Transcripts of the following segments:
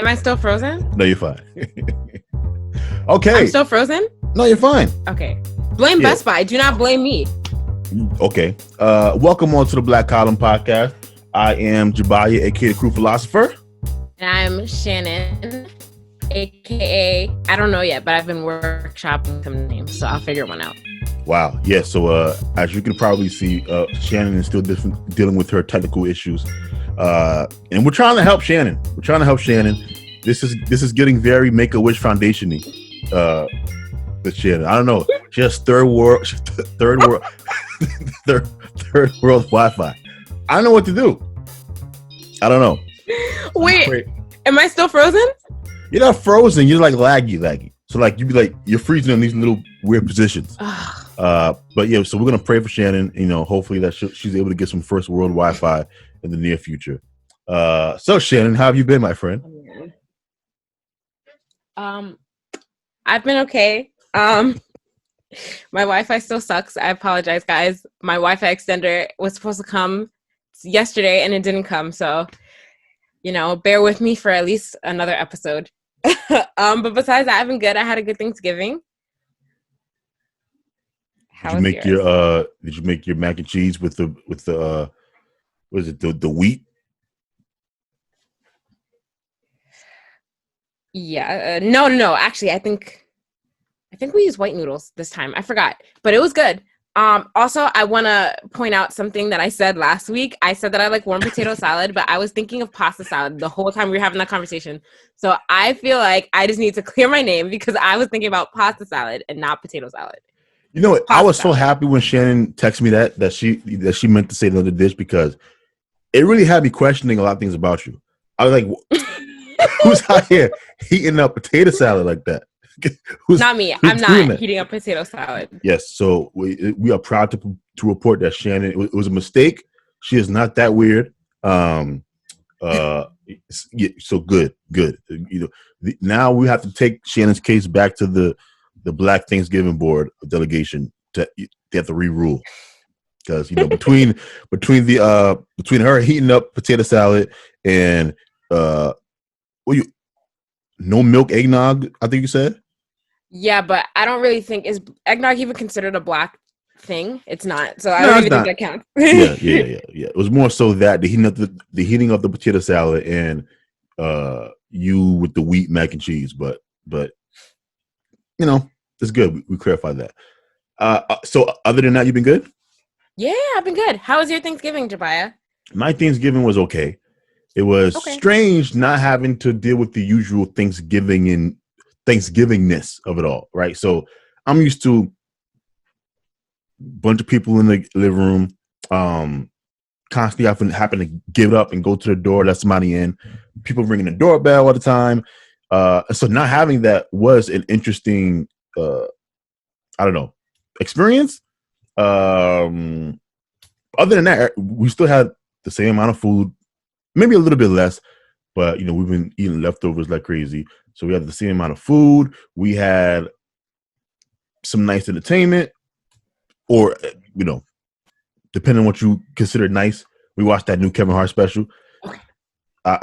Am I still frozen? No, you're fine. Okay. I'm still frozen? No, you're fine. Okay. Blame Best Buy. Do not blame me. Okay. Welcome on to the Black Column Podcast. I am Jabia, aka the Crew Philosopher. And I'm Shannon, aka I don't know yet, but I've been workshopping some names, so I'll figure one out. Wow. Yeah. So as you can probably see, Shannon is still dealing with her technical issues. And we're trying to help Shannon. This is getting very Make-A-Wish Foundation-y. With Shannon. I don't know. She has third world Wi-Fi. I don't know what to do. I don't know. Wait, am I still frozen? You're not frozen. You're like laggy. So like you'd be like you're freezing in these little weird positions. But yeah, so we're gonna pray for Shannon. You know, hopefully that she's able to get some first world Wi-Fi in the near future. So Shannon, how have you been, my friend? I've been okay. My Wi-Fi still sucks. I apologize, guys. My Wi-Fi extender was supposed to come yesterday and it didn't come. So, bear with me for at least another episode. But besides that, I've been good. I had a good Thanksgiving. Did you make your mac and cheese with the what is it, the wheat? Yeah. No. Actually, I think we used white noodles this time. I forgot, but it was good. Also, I want to point out something that I said last week. I said that I like warm potato salad, but I was thinking of pasta salad the whole time we were having that conversation. So I feel like I just need to clear my name because I was thinking about pasta salad and not potato salad. You know what? I was so happy when Shannon texted me that she meant to say another dish because it really had me questioning a lot of things about you. I was like, who's out here heating up potato salad like that? Not me. I'm not heating up potato salad. Yes. So we are proud to report that Shannon, it was a mistake. She is not that weird. So good. Now we have to take Shannon's case back to the Black Thanksgiving Board delegation. They have to re-rule because between her heating up potato salad and no milk eggnog, I think you said. Yeah, but I don't really think is eggnog even considered a Black thing. It's not, so I don't even think that counts. Yeah. It was more so that the heating of the potato salad and you with the wheat mac and cheese, but it's good. We clarified that. So other than that, you've been good? Yeah, I've been good. How was your Thanksgiving, Jabia? My Thanksgiving was okay. It was strange not having to deal with the usual Thanksgivingness of it all, right? So I'm used to a bunch of people in the living room, constantly having to give it up and go to the door, let somebody in. People ringing the doorbell all the time. So not having that was an interesting, experience. Other than that, we still had the same amount of food, maybe a little bit less, but we've been eating leftovers like crazy. So we had the same amount of food. We had some nice entertainment, or depending on what you consider nice. We watched that new Kevin Hart special. Okay. I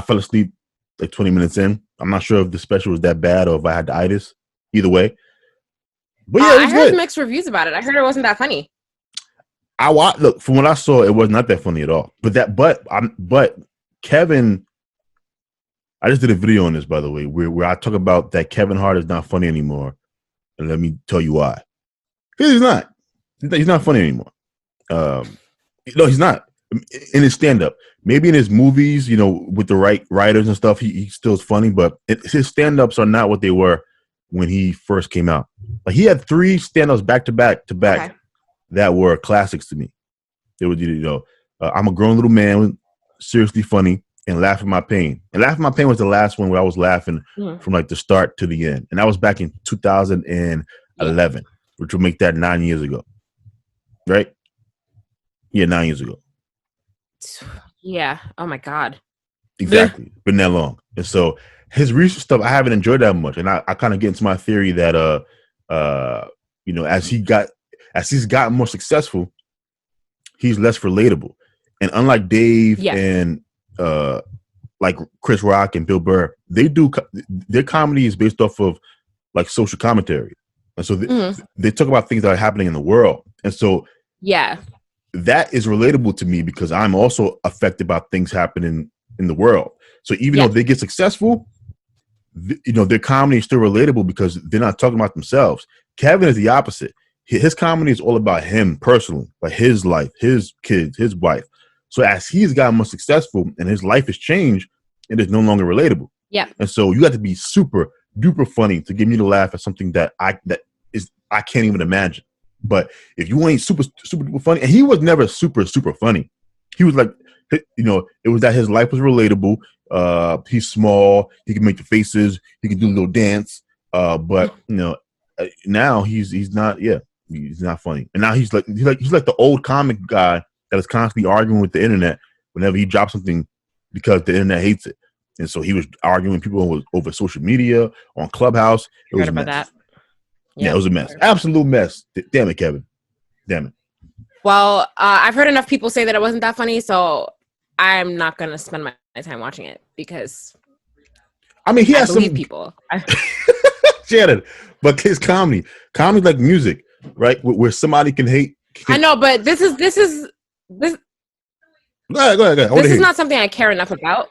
fell asleep like 20 minutes in. I'm not sure if the special was that bad or if I had the itis. Either way, but yeah, it was I heard good. Mixed reviews about it. I heard it wasn't that funny. Look, from what I saw, it was not that funny at all. But Kevin, I just did a video on this, by the way, where I talk about that Kevin Hart is not funny anymore, and let me tell you why. Because he's not. He's not funny anymore. No, he's not. In his stand-up, maybe in his movies, with the right writers and stuff, he still is funny. But his stand-ups are not what they were when he first came out. Like he had 3 stand-ups back to back that were classics to me. They would, I'm a grown little man, seriously funny, and Laugh at My Pain. And Laugh at My Pain was the last one where I was laughing from like the start to the end. And that was back in 2011, which will make that 9 years ago. Right? Yeah, 9 years ago. Yeah. Oh my God. Exactly. Been that long. And so his recent stuff I haven't enjoyed that much. And I kind of get into my theory that as he's gotten more successful, he's less relatable. And unlike Dave Yeah. and like Chris Rock and Bill Burr, their comedy is based off of like social commentary, and so they talk about things that are happening in the world, and so yeah, that is relatable to me because I'm also affected by things happening in the world. So even though they get successful, their comedy is still relatable because they're not talking about themselves. Kevin is the opposite. His comedy is all about him personally, like his life, his kids, his wife. So as he's gotten more successful and his life has changed, it is no longer relatable. Yeah. And so you got to be super duper funny to get me to laugh at something that I can't even imagine. But if you ain't super duper funny, and he was never super funny, he was like, it was that his life was relatable. He's small, he can make the faces, he can do a little dance. But now he's not. Yeah, he's not funny. And now he's like the old comic guy that is constantly arguing with the internet whenever he drops something because the internet hates it. And so he was arguing with people over social media, on Clubhouse. It was a mess. That. Yeah, it was a mess. Absolute mess. Damn it, Kevin. Damn it. Well, I've heard enough people say that it wasn't that funny, so I'm not going to spend my time watching it because he has some people. Shannon, but his comedy like music, right? Where somebody can hate. I know, but this. Go ahead. This is not something I care enough about.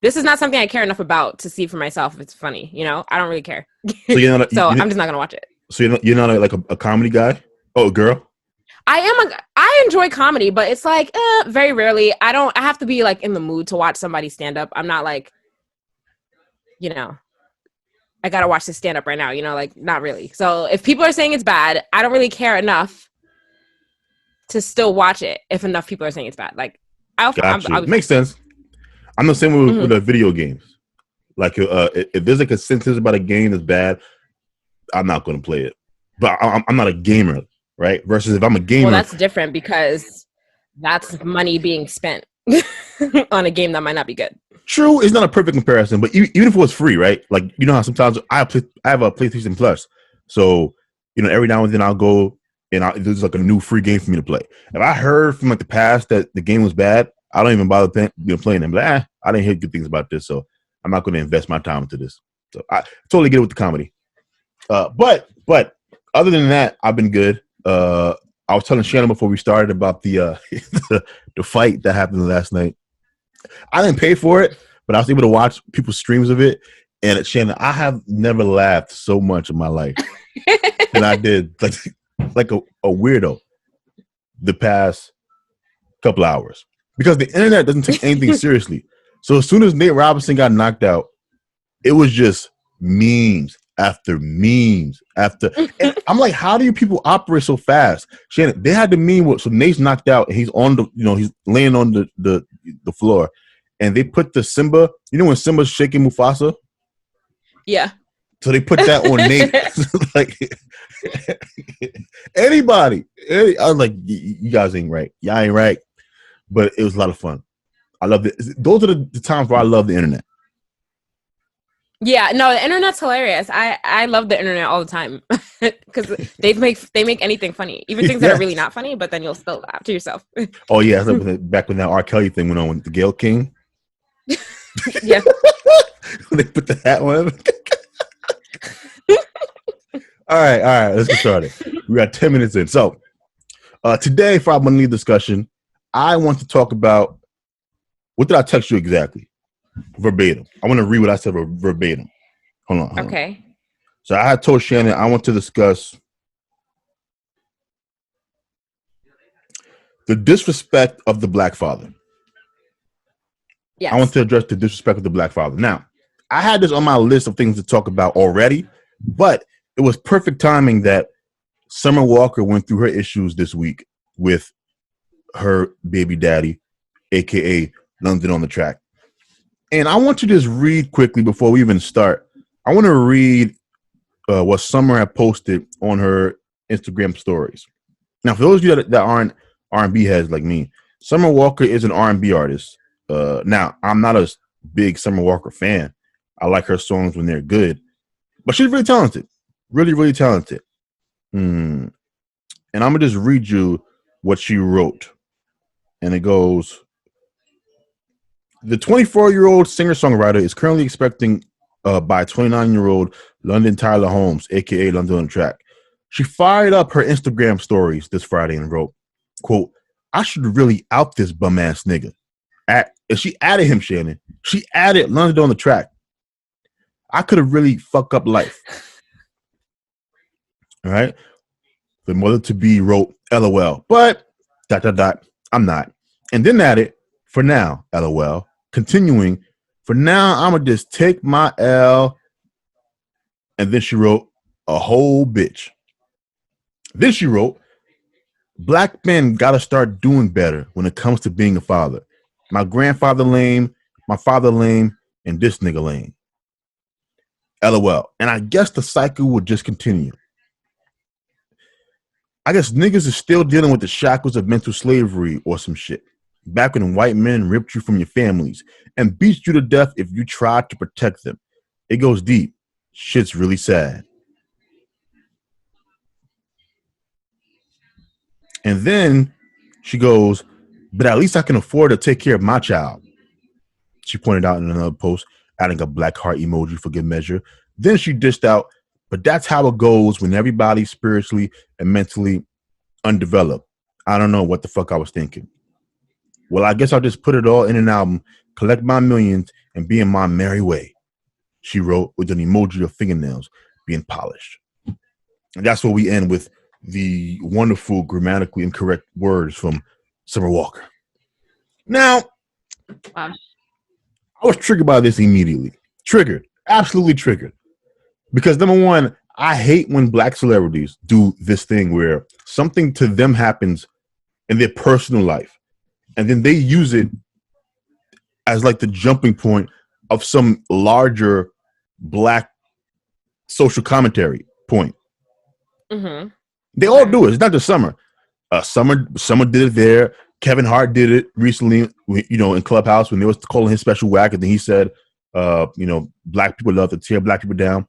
This is not something I care enough about to see for myself if it's funny. I don't really care. So, I'm just not gonna watch it. So you're not like a comedy guy? Oh, girl. I enjoy comedy, but it's like very rarely. I have to be like in the mood to watch somebody stand up. I'm not like, I gotta watch this stand up right now. Like not really. So if people are saying it's bad, I don't really care enough to still watch it. If enough people are saying it's bad, like I'll makes sense. I'm the same with the video games. Like if there's a consensus about a game that's bad, I'm not going to play it. But I'm not a gamer, right? Versus if I'm a gamer, well, that's different because that's money being spent on a game that might not be good. True, it's not a perfect comparison, but even if it was free, right? Like how sometimes I have a PlayStation Plus, so every now and then I'll go and there's like a new free game for me to play. If I heard from like the past that the game was bad, I don't even bother playing them. But I didn't hear good things about this, so I'm not going to invest my time into this. So I totally get it with the comedy. But other than that, I've been good. I was telling Shannon before we started about the the fight that happened last night. I didn't pay for it, but I was able to watch people's streams of it. And Shannon, I have never laughed so much in my life than I did like a weirdo the past couple hours. Because the internet doesn't take anything seriously. So as soon as Nate Robinson got knocked out, it was just memes after memes after. And I'm like, how do you people operate so fast? Shannon, they had the meme. So Nate's knocked out and he's on he's laying on the floor. And they put the Simba, when Simba's shaking Mufasa? Yeah. So they put that on Nate. Like anybody. I was like, you guys ain't right. Y'all ain't right. But it was a lot of fun. I love it. Those are the times where I love the internet. Yeah, no, the internet's hilarious. I love the internet all the time because they make anything funny, even things that are really not funny. But then you'll still laugh to yourself. Oh yeah, back when that R. Kelly thing went on with the Gayle King. Yeah, when they put the hat on. All right, let's get started. We got 10 minutes in. So today for our monthly discussion, I want to talk about what did I text you exactly? Verbatim. I want to read what I said verbatim. Hold on. Okay. So I had told Shannon I want to discuss the disrespect of the black father. Yes. I want to address the disrespect of the black father. Now, I had this on my list of things to talk about already, but it was perfect timing that Summer Walker went through her issues this week with her baby daddy, a.k.a. London on the Track. And I want to just read quickly before we even start. I want to read what Summer had posted on her Instagram stories. Now, for those of you that aren't R&B heads like me, Summer Walker is an R&B artist. Now, I'm not a big Summer Walker fan. I like her songs when they're good. But she's really talented. Really, really talented. And I'm going to just read you what she wrote. and it goes, the 24-year-old singer-songwriter is currently expecting by 29-year-old London Tyler Holmes, a.k.a. London on Track. She fired up her Instagram stories this Friday and wrote, quote, I should really out this bum-ass nigga. And she added him, Shannon. She added London on the Track. I could have really fucked up life. All right? The mother-to-be wrote, LOL. But, ... I'm not. And then added, for now, LOL. Continuing, for now, I'm going to just take my L. And then she wrote, a whole bitch. Then she wrote, black men got to start doing better when it comes to being a father. My grandfather lame, my father lame, and this nigga lame. LOL. And I guess the cycle would just continue. I guess niggas is still dealing with the shackles of mental slavery or some shit. Back when white men ripped you from your families and beat you to death if you tried to protect them. It goes deep. Shit's really sad. And then she goes, but at least I can afford to take care of my child. She pointed out in another post, adding a black heart emoji for good measure. Then she dished out, but that's how it goes when everybody's spiritually and mentally undeveloped. I don't know what the fuck I was thinking. Well, I guess I'll just put it all in an album, collect my millions, and be in my merry way, she wrote with an emoji of fingernails being polished. And that's where we end with the wonderful grammatically incorrect words from Summer Walker. Now, wow. I was triggered by this immediately. Triggered. Absolutely triggered. Because number one, I hate when black celebrities do this thing where something to them happens in their personal life, and then they use it as like the jumping point of some larger black social commentary point. Mm-hmm. They all do it. It's not just Summer. Summer did it there. Kevin Hart did it recently, in Clubhouse when they was calling his special whack, and then he said, black people love to tear black people down.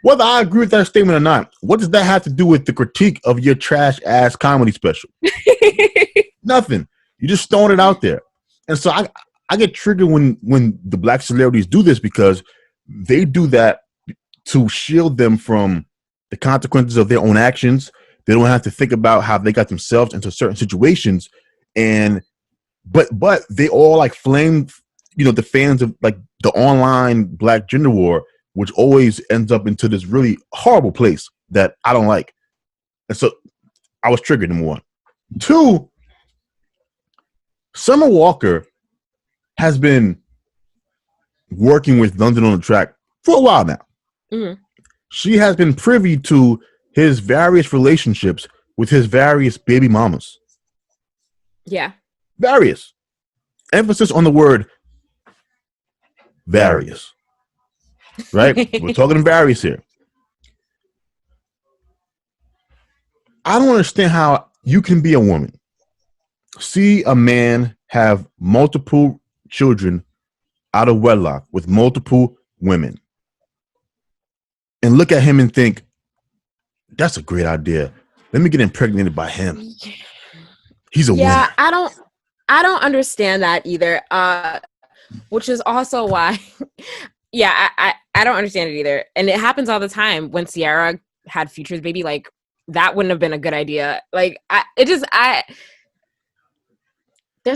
Whether I agree with that statement or not, what does that have to do with the critique of your trash ass comedy special? Nothing. You just throwing it out there. And so I get triggered when the black celebrities do this, because they do that to shield them from the consequences of their own actions. They don't have to think about how they got themselves into certain situations. But they all like flame, the fans of like the online black gender war, which always ends up into this really horrible place that I don't like. And so I was triggered, number one. Two, Summer Walker has been working with London on the Track for a while now. Mm-hmm. She has been privy to his various relationships with his various baby mamas. Yeah. Various. Emphasis on the word various. Right? We're talking various here. I don't understand how you can be a woman, see a man have multiple children out of wedlock with multiple women, and look at him and think, that's a great idea. Let me get impregnated by him. He's a winner. Yeah, I don't understand that either. Which is also why, I don't understand it either. And it happens all the time. When Ciara had Future's baby, like that wouldn't have been a good idea. Like there's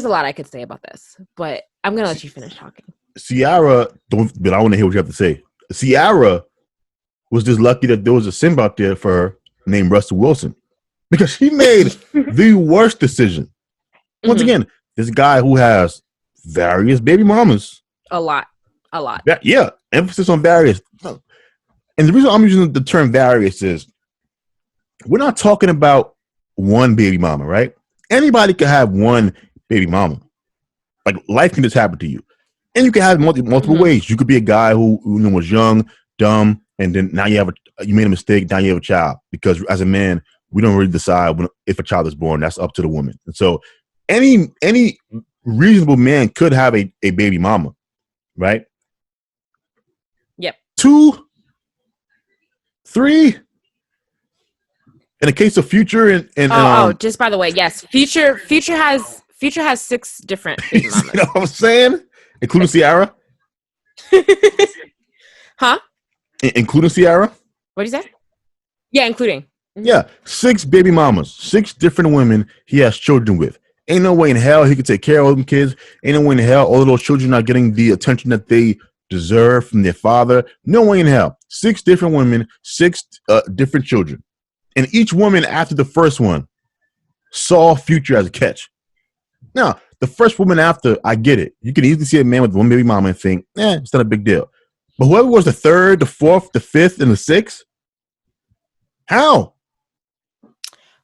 a lot I could say about this, but I'm gonna let you finish talking. Ciara, but I want to hear what you have to say. Ciara was just lucky that there was a simp out there for her named Russell Wilson, because he made the worst decision. Once again, this guy who has various baby mamas. A lot. Yeah, emphasis on various. And the reason I'm using the term various is we're not talking about one baby mama, right? Anybody can have one baby mama. Like life can just happen to you. And you can have multiple ways. You could be a guy who was young, dumb, and then now you made a mistake. Now you have a child, because as a man, we don't really decide if a child is born. That's up to the woman. And so any reasonable man could have a baby mama, right? Yep. 2, 3. In the case of Future and just by the way, yes, Future Future has 6 different baby You mamas. know what I'm saying? Including Ciara? Huh? Including Ciara? What did you say? Yeah, including. Yeah, 6 baby mamas, 6 different women he has children with. Ain't no way in hell he could take care of all them kids. Ain't no way in hell all of those children are getting the attention that they deserve from their father. No way in hell. 6 different women, 6 different children. And each woman after the first one saw Future as a catch. Now, the first woman after, I get it. You can easily see a man with one baby mama and think, it's not a big deal. But whoever was the third, the fourth, the fifth, and the sixth, how?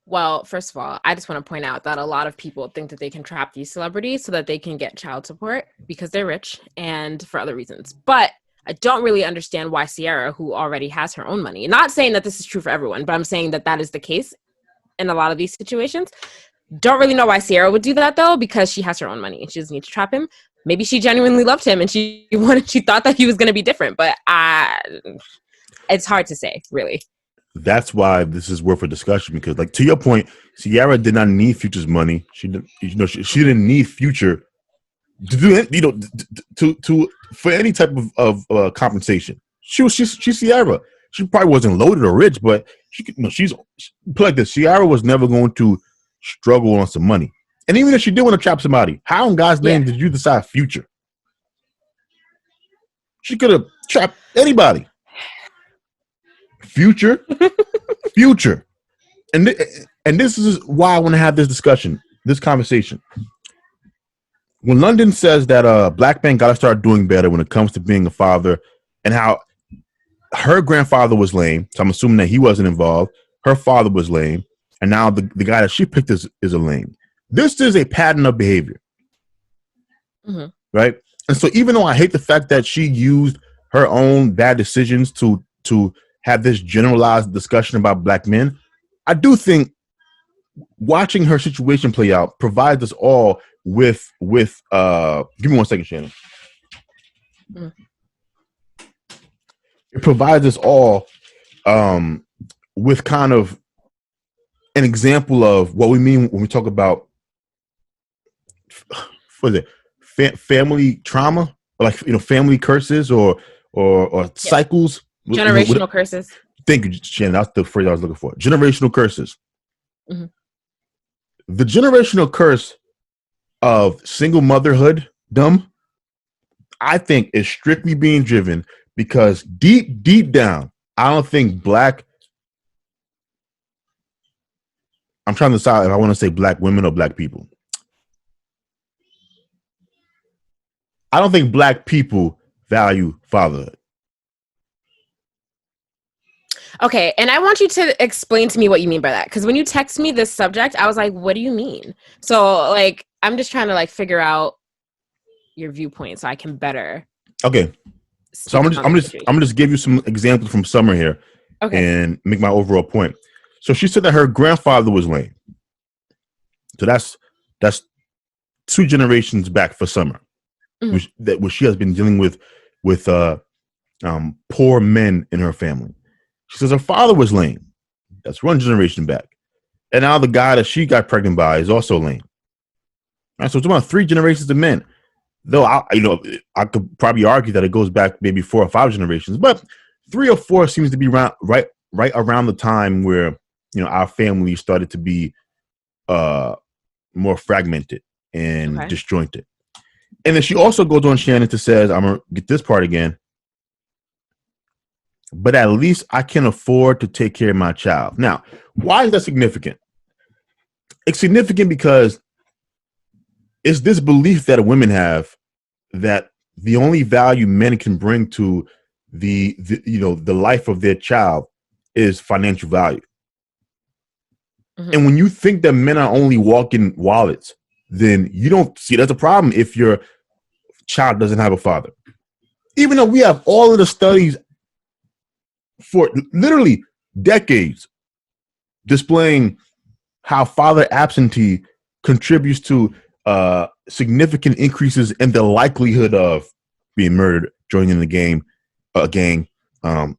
Well, first of all, I just want to point out that a lot of people think that they can trap these celebrities so that they can get child support because they're rich and for other reasons. But I don't really understand why Ciara, who already has her own money, not saying that this is true for everyone, but I'm saying that that is the case in a lot of these situations. Don't really know why Ciara would do that, though, because she has her own money and she doesn't need to trap him. Maybe she genuinely loved him and she thought that he was going to be different, but it's hard to say, really. That's why this is worth a discussion because, like, to your point, Ciara did not need Future's money. She didn't need Future to do it, to for any type of compensation. She's Ciara. She probably wasn't loaded or rich, but she's put like this. Ciara was never going to struggle on some money, and even if she did want to trap somebody, how in God's name did you decide Future? She could have trapped anybody. Future, and this is why I want to have this conversation. When London says that black men got to start doing better when it comes to being a father, and how her grandfather was lame, so I'm assuming that he wasn't involved. Her father was lame, and now the guy that she picked is a lame. This is a pattern of behavior, right? And so even though I hate the fact that she used her own bad decisions to have this generalized discussion about black men, I do think watching her situation play out provides us all with give me 1 second, Shannon. It provides us all with kind of an example of what we mean when we talk about family trauma, like family curses or cycles. Generational curses. Thank you, Shannon. That's the phrase I was looking for. Generational curses. The generational curse of single motherhood, I think is strictly being driven because deep down, I don't think I'm trying to decide if I want to say black women or black people. I don't think black people value fatherhood. Okay, and I want you to explain to me what you mean by that. Because when you text me this subject, I was like, what do you mean? So, like, I'm just trying to, like, figure out your viewpoint so I can better. Okay. So I'm just give you some examples from Summer here and make my overall point. So she said that her grandfather was lame. So that's 2 generations back for Summer. Which she has been dealing with poor men in her family. She says her father was lame. That's 1 generation back. And now the guy that she got pregnant by is also lame. All right, so it's about 3 generations of men. Though I could probably argue that it goes back maybe 4 or 5 generations, but 3 or 4 seems to be right around the time where our family started to be more fragmented and disjointed. And then she also goes on, Shannon, to says, I'm gonna get this part again. But at least I can afford to take care of my child. Now, why is that significant? It's significant because it's this belief that women have that the only value men can bring to the life of their child is financial value. And when you think that men are only walking wallets, then you don't see that's a problem if your child doesn't have a father. Even though we have all of the studies for literally decades displaying how father absentee contributes to significant increases in the likelihood of being murdered, joining the gang,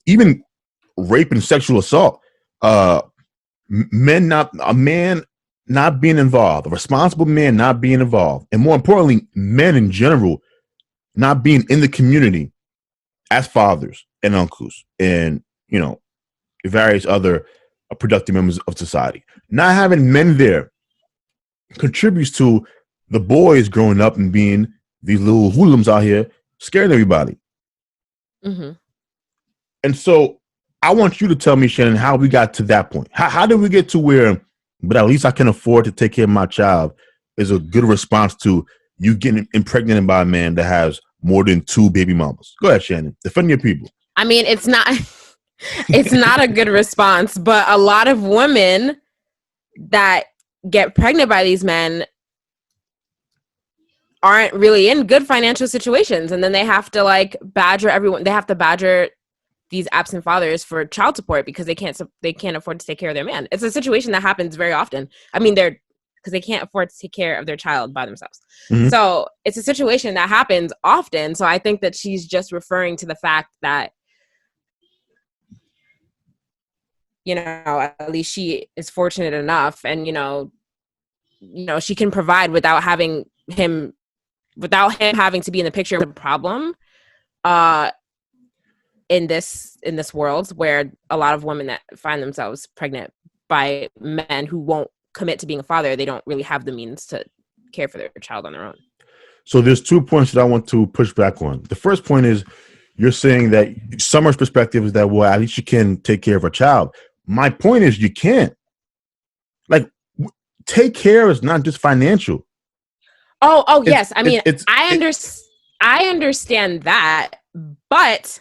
even rape and sexual assault. A man not being involved, a responsible man not being involved, and more importantly, men in general not being in the community as fathers and uncles and, various other productive members of society. Not having men there contributes to the boys growing up and being these little hoodlums out here scaring everybody. Mm-hmm. And so I want you to tell me, Shannon, how we got to that point. How did we get to where, but at least I can afford to take care of my child is a good response to you getting impregnated by a man that has more than 2 baby mamas? Go ahead, Shannon. Defend your people. I mean, it's not a good response, but a lot of women that get pregnant by these men aren't really in good financial situations, and then they have to like badger everyone. They have to badger these absent fathers for child support because they can't afford to take care of their man. It's a situation that happens very often. I mean, because they can't afford to take care of their child by themselves. Mm-hmm. So it's a situation that happens often. So I think that she's just referring to the fact that, at least she is fortunate enough, and she can provide without him having to be in the picture of the problem. In this world where a lot of women that find themselves pregnant by men who won't commit to being a father, they don't really have the means to care for their child on their own. So there's 2 points that I want to push back on. The first point is you're saying that Summer's perspective is that, well, at least you can take care of a child. My point is you can't. Like, take care is not just financial. Oh, yes. I mean, I understand that, but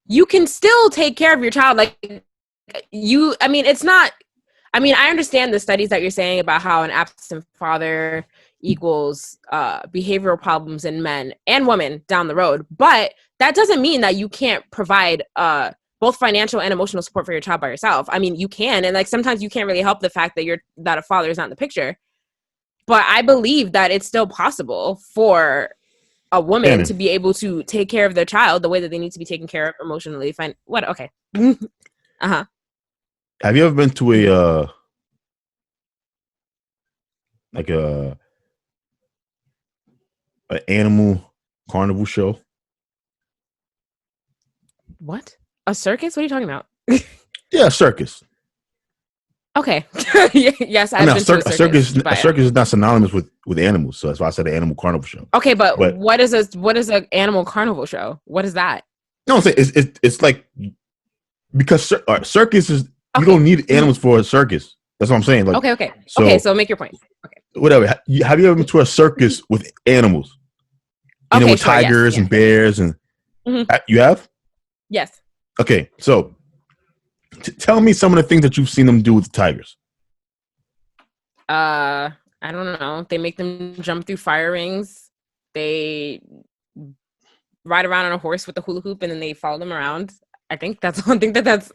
you can still take care of your child. I understand the studies that you're saying about how an absent father equals behavioral problems in men and women down the road, but that doesn't mean that you can't provide both financial and emotional support for your child by yourself. I mean, you can, and like sometimes you can't really help the fact that a father is not in the picture. But I believe that it's still possible for a woman to be able to take care of their child the way that they need to be taken care of emotionally. Fine. What? Okay. Uh-huh. Have you ever been to an animal carnival show? What? A circus? What are you talking about? Yeah, a circus. Okay. Yes, I've been to a circus. A circus is not synonymous with animals, so that's why I said an animal carnival show. Okay, but what is an animal carnival show? What is that? No, I'm saying it's like, because circus is, you don't need animals for a circus. That's what I'm saying. Like, okay. So make your point. Okay. Whatever. Have you ever been to a circus with animals? With tigers and bears and you have? Yes. Okay, so tell me some of the things that you've seen them do with the tigers. I don't know. They make them jump through fire rings. They ride around on a horse with a hula hoop, and then they follow them around. I think that's one thing that's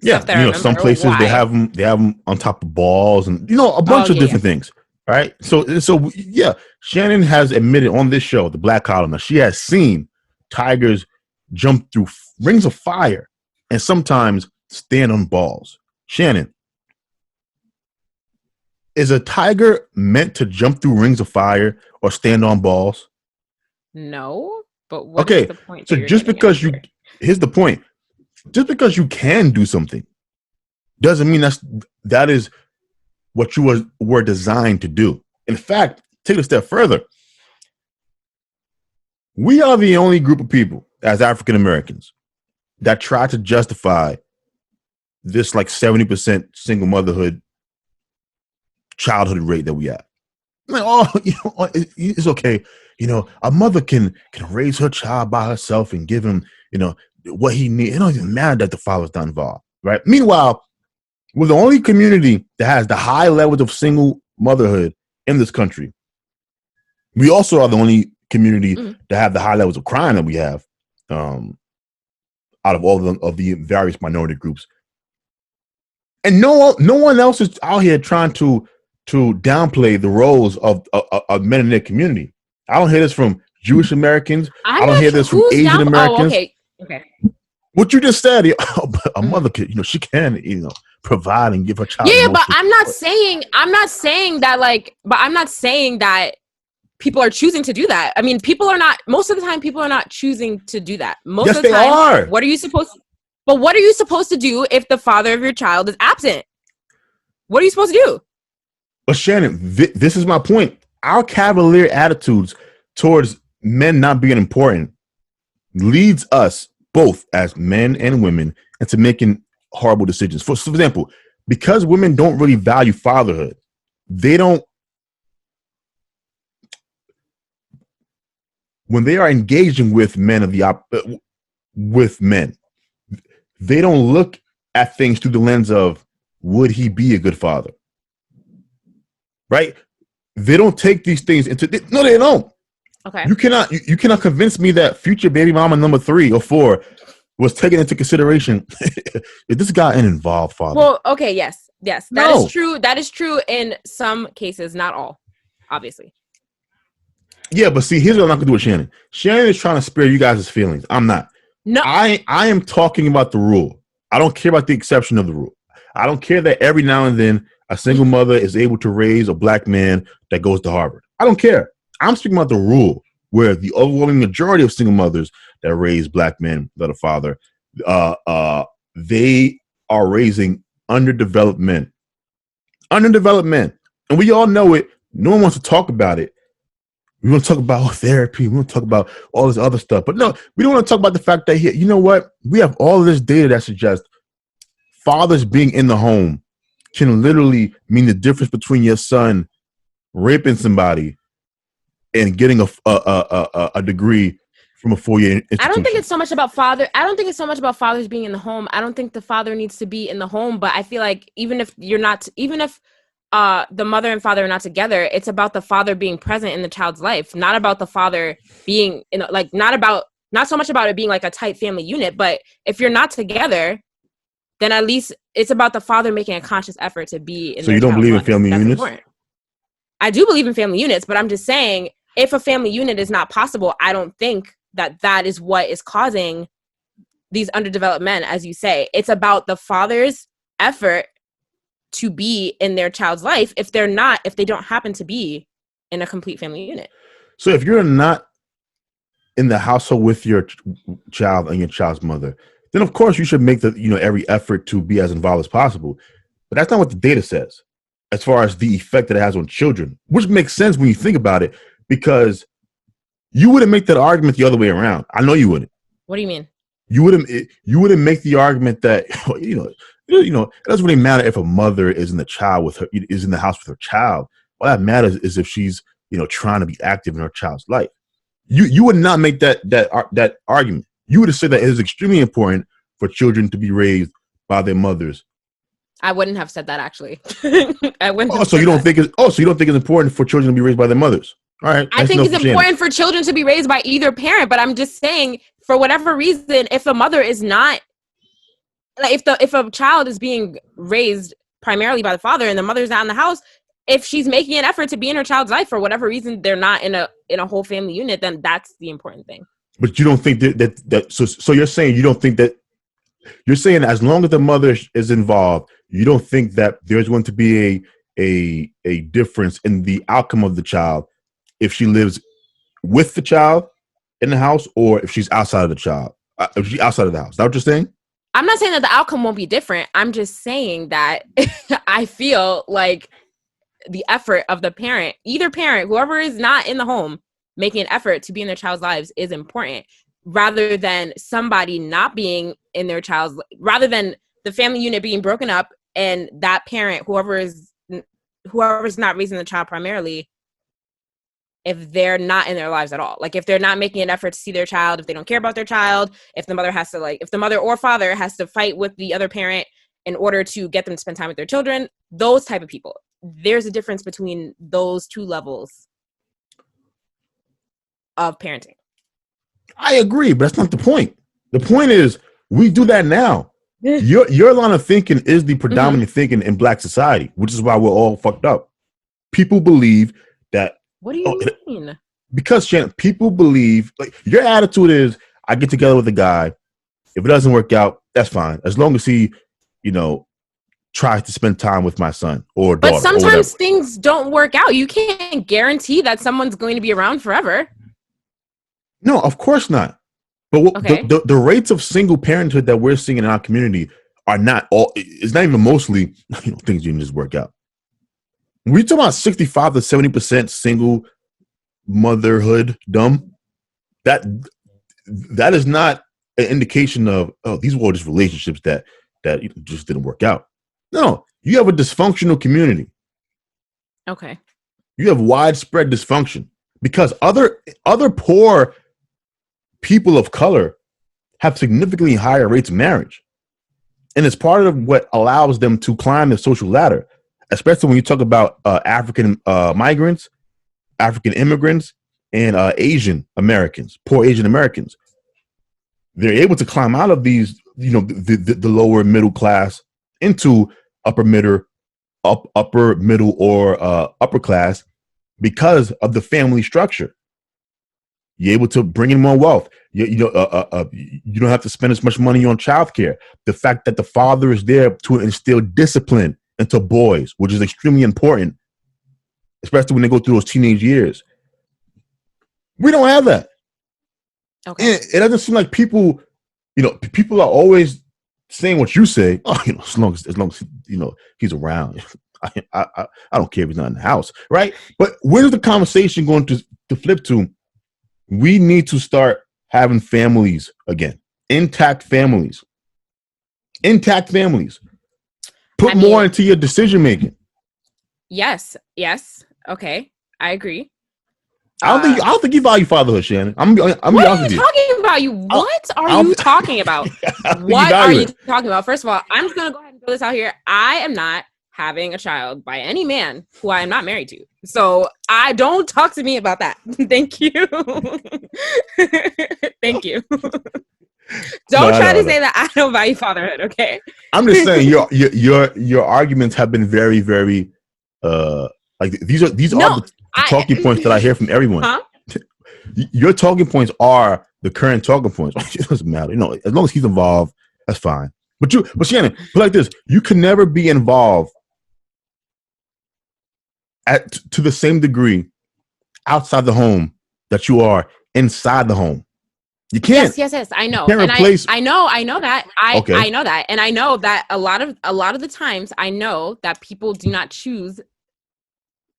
yeah. Some places they have them on top of balls and a bunch of different things. Right. So yeah, Shannon has admitted on this show, The Black Column, that she has seen tigers jump through rings of fire and sometimes stand on balls. Shannon, is a tiger meant to jump through rings of fire or stand on balls? No, but what is the point? So just because here's the point. Just because you can do something doesn't mean that is what you were designed to do. In fact, take it a step further. We are the only group of people as African Americans that try to justify this like 70% single motherhood childhood rate that we have. Like, it's okay. A mother can raise her child by herself and give him, what he needs. It don't even matter that the father's not involved, right? Meanwhile, we're the only community that has the high levels of single motherhood in this country. We also are the only community that have the high levels of crime that we have, out of all of the various minority groups. And no one else is out here trying to downplay the roles of men in their community. I don't hear this from Jewish Americans. I don't hear this from Asian Americans. Okay. What you just said, a mother could, she can, provide and give her child. Yeah, but I'm not saying that people are choosing to do that. I mean, most of the time people are not choosing to do that. Most of the time, are. What are you supposed to do if the father of your child is absent? What are you supposed to do? But Shannon, this is my point. Our cavalier attitudes towards men not being important leads us both as men and women into making horrible decisions. For example, because women don't really value fatherhood, when they are engaging with men they don't look at things through the lens of, would he be a good father? Right? They don't take these things no, they don't. Okay. You cannot convince me that future baby mama number 3 or 4 was taken into consideration. If this guy an involved father. Well, okay, yes. That is true. That is true in some cases, not all, obviously. Yeah, but see, here's what I'm not gonna do with Shannon. Shannon is trying to spare you guys' feelings. I'm not. No, I am talking about the rule. I don't care about the exception of the rule. I don't care that every now and then a single mother is able to raise a black man that goes to Harvard. I don't care. I'm speaking about the rule where the overwhelming majority of single mothers that raise black men that are father, they are raising underdeveloped men. Underdeveloped men. And we all know it. No one wants to talk about it. We want to talk about therapy. We want to talk about all this other stuff. But no, we don't want to talk about the fact that here, you know what? We have all of this data that suggests fathers being in the home can literally mean the difference between your son raping somebody and getting a degree from a 4-year institution. I don't think it's so much about fathers being in the home. I don't think the father needs to be in the home, but I feel like even if the mother and father are not together, it's about the father being present in the child's life, not about the father being not so much about it being like a tight family unit. But if you're not together, then at least it's about the father making a conscious effort to be in. So you don't believe in family units? Important. I do believe in family units, but I'm just saying, if a family unit is not possible, I don't think that is what is causing these underdeveloped men, as you say. It's about the father's effort to be in their child's life if they don't happen to be in a complete family unit. So if you're not in the household with your child and your child's mother, then of course you should make every effort to be as involved as possible. But that's not what the data says as far as the effect that it has on children, which makes sense when you think about it, because you wouldn't make that argument the other way around. I know you wouldn't. What do you mean? You wouldn't make the argument that it doesn't really matter if a mother is in the house with her child. All that matters is if she's trying to be active in her child's life. You would not make that argument. You would have said that it is extremely important for children to be raised by their mothers. I wouldn't have said that, actually. I wouldn't. So you don't think it's important for children to be raised by their mothers? All right. I think it's important for children to be raised by either parent, but I'm just saying, for whatever reason, if the mother is not, like, if a child is being raised primarily by the father and the mother's not in the house, if she's making an effort to be in her child's life, for whatever reason they're not in a whole family unit, then that's the important thing. But you don't think that so you're saying you don't think that, you're saying as long as the mother is involved, you don't think that there's going to be a difference in the outcome of the child if she lives with the child in the house or if she's outside of the child, if she's outside of the house. Is that what you're saying? I'm not saying that the outcome won't be different. I'm just saying that I feel like the effort of the parent, either parent, whoever is not in the home, making an effort to be in their child's lives is important, rather than somebody not being in their child's, rather than the family unit being broken up and that parent, whoever's not raising the child primarily, if they're not in their lives at all. Like, if they're not making an effort to see their child, if they don't care about their child, if the mother or father has to fight with the other parent in order to get them to spend time with their children, those type of people. There's a difference between those two levels of parenting. I agree, but that's not the point. The point is, we do that now. Your line of thinking is the predominant thinking in Black society, which is why we're all fucked up. People believe that. What do you mean? Because, Shannon, people believe, like, your attitude is, I get together with a guy. If it doesn't work out, that's fine. As long as he, try to spend time with my son or But daughter. sometimes things don't work out. You can't guarantee that someone's going to be around forever. No, of course not. But the rates of single parenthood that we're seeing in our community are not all. It's not even mostly things you can just work out. When we talk about 65 to 70% single motherhood dumb, that is not an indication of these were just relationships that just didn't work out. No, you have a dysfunctional community. Okay. You have widespread dysfunction because other poor people of color have significantly higher rates of marriage. And it's part of what allows them to climb the social ladder, especially when you talk about African migrants, African immigrants, and Asian Americans, poor Asian Americans. They're able to climb out of these, the lower middle class into upper middle or upper class because of the family structure. You're able to bring in more wealth. You don't have to spend as much money on childcare. The fact that the father is there to instill discipline into boys, which is extremely important, especially when they go through those teenage years. We don't have that. Okay. And it doesn't seem like people are always saying what you say. Oh, as long as he's around, I don't care if he's not in the house, right? But where's the conversation going to flip to? We need to start having families again, intact families. Put more into your decision making. Yes. Okay, I agree. I don't think you value fatherhood, Shannon. What are you talking about? What are you talking about? What are you talking about? First of all, I'm just gonna go ahead and throw this out here. I am not having a child by any man who I am not married to. So I don't talk to me about that. Thank you. Thank you. Don't try to say that I don't value fatherhood, okay? I'm just saying your arguments have been very, very like these are the talking points that I hear from everyone. Huh? Your talking points are the current talking points. It doesn't matter. As long as he's involved, that's fine. But Shannon, put like this, you can never be involved to the same degree outside the home that you are inside the home. You can't. Yes. I know. And I know that. I know that, and I know that a lot of the times I know that people do not choose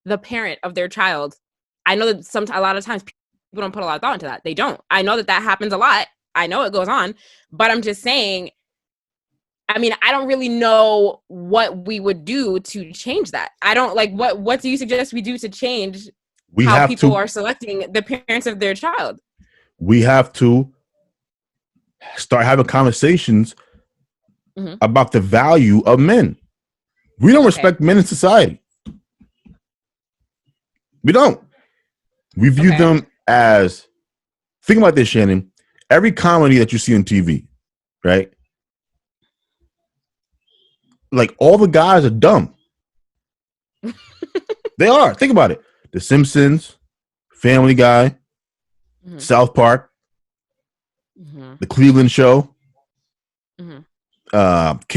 the parent of their child. I know that a lot of times people don't put a lot of thought into that. They don't. I know that happens a lot. I know it goes on, but I'm just saying. I mean, I don't really know what we would do to change that. I don't like what do you suggest we do to change how people are selecting the parents of their child? We have to start having conversations about the value of men. We don't respect men in society. We don't. We view them as, think about this, Shannon. Every comedy that you see on TV, right? Like all the guys are dumb. They are. Think about it. The Simpsons, Family Guy, South Park, The Cleveland Show, King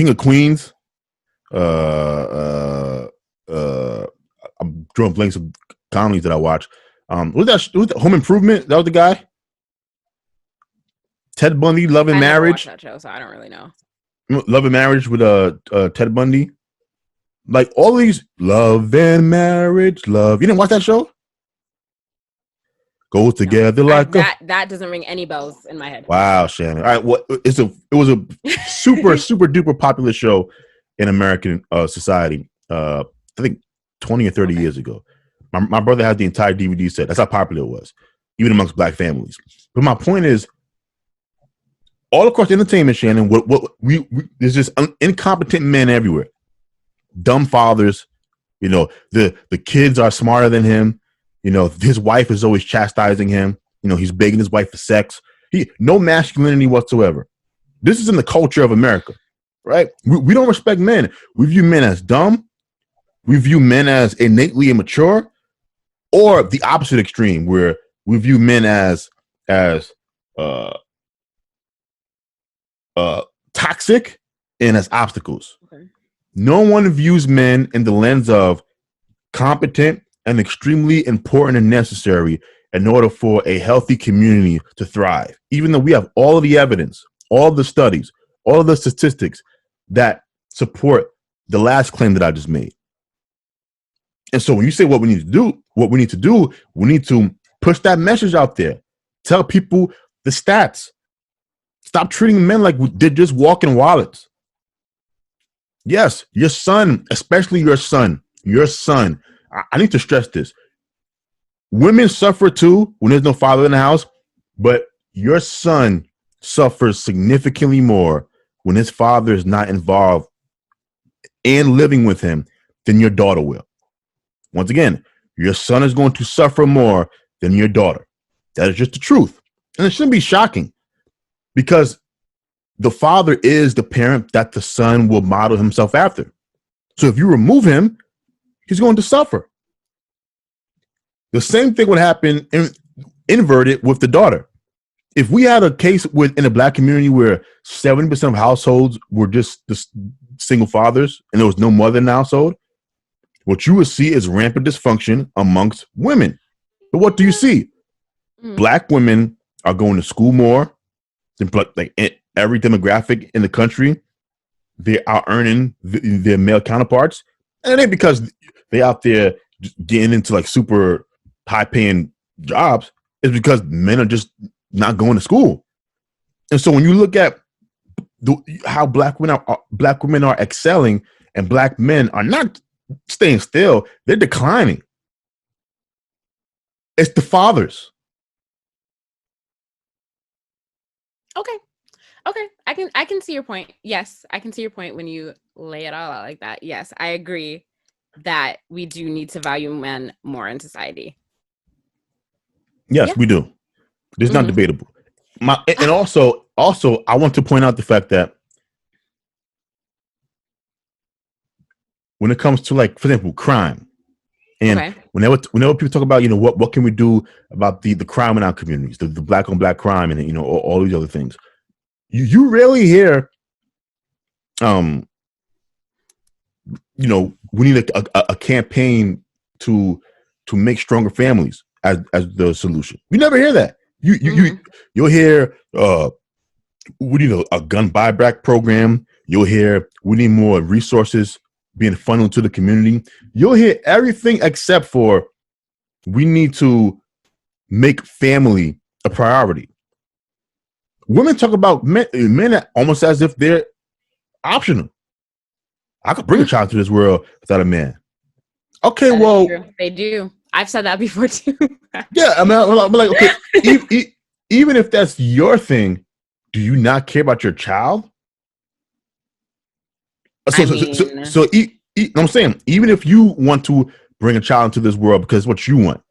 of Queens. I'm drawing blanks of comedies that I watch. Was that Home Improvement? That was the guy. Ted Bundy, Love and Marriage. I never watched that show, so I don't really know. Love and Marriage with Ted Bundy. Like all these Love and Marriage, Love. You didn't watch that show? Go together that doesn't ring any bells in my head. Wow, Shannon. All right, it was a super super duper popular show in American society. I think 20 or 30 years ago. My brother had the entire DVD set. That's how popular it was, even amongst black families. But my point is, all across entertainment, Shannon, there's just incompetent men everywhere. Dumb fathers. The kids are smarter than him. His wife is always chastising him. He's begging his wife for sex. No masculinity whatsoever. This is in the culture of America, right? We don't respect men. We view men as dumb. We view men as innately immature, or the opposite extreme, where we view men as toxic and as obstacles. Okay. No one views men in the lens of competent and extremely important and necessary in order for a healthy community to thrive. Even though we have all of the evidence, all of the studies, all of the statistics that support the last claim that I just made. And so when you say what we need to do, we need to push that message out there. Tell people the stats. Stop treating men like they're just walking wallets. Yes, your son, especially your son. I need to stress this. Women suffer too when there's no father in the house, but your son suffers significantly more when his father is not involved and living with him than your daughter will. Once again, your son is going to suffer more than your daughter. That is just the truth. And it shouldn't be shocking because the father is the parent that the son will model himself after. So if you remove him, he's going to suffer. The same thing would happen inverted with the daughter. If we had a case in the Black community where 70% of households were just single fathers and there was no mother in the household, what you would see is rampant dysfunction amongst women. But what do you see? Black women are going to school more than like every demographic in the country. They are earning their male counterparts. And it ain't because they out there getting into like super high paying jobs. It's because men are just not going to school. And so when you look at how black women are excelling and black men are not staying still, they're declining. It's the fathers. Okay. I can see your point. Yes, I can see your point when you lay it all out like that. Yes, I agree that we do need to value men more in society. Yes, we do. It's not debatable. And also, I want to point out the fact that when it comes to, like, for example, crime, and whenever people talk about, what can we do about the crime in our communities, the black on black crime, and all these other things, you rarely hear, we need a campaign to make stronger families as the solution. You never hear that. You'll hear we need a gun buyback program. You'll hear we need more resources being funneled to the community. You'll hear everything except for we need to make family a priority. Women talk about men almost as if they're optional. I could bring a child to this world without a man. Okay, well, they do. I've said that before too. Yeah, I'm like, okay, even if that's your thing, do you not care about your child? So I'm saying, even if you want to bring a child into this world because it's what you want,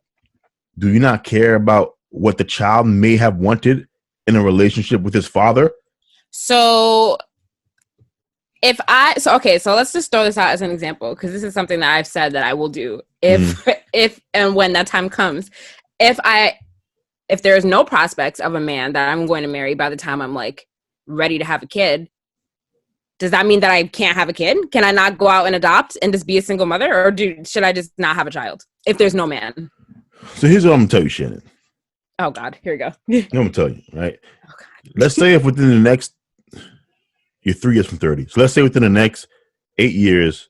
do you not care about what the child may have wanted in a relationship with his father? So so let's just throw this out as an example, because this is something that I've said that I will do if and when that time comes. If there's no prospects of a man that I'm going to marry by the time I'm like ready to have a kid, does that mean that I can't have a kid? Can I not go out and adopt and just be a single mother, or should I just not have a child if there's no man? So here's what I'm gonna tell you, Shannon. Oh God, here we go. I'm gonna tell you, right? Oh God. Let's say if within the next, you're 3 years from 30. So let's say within the next 8 years.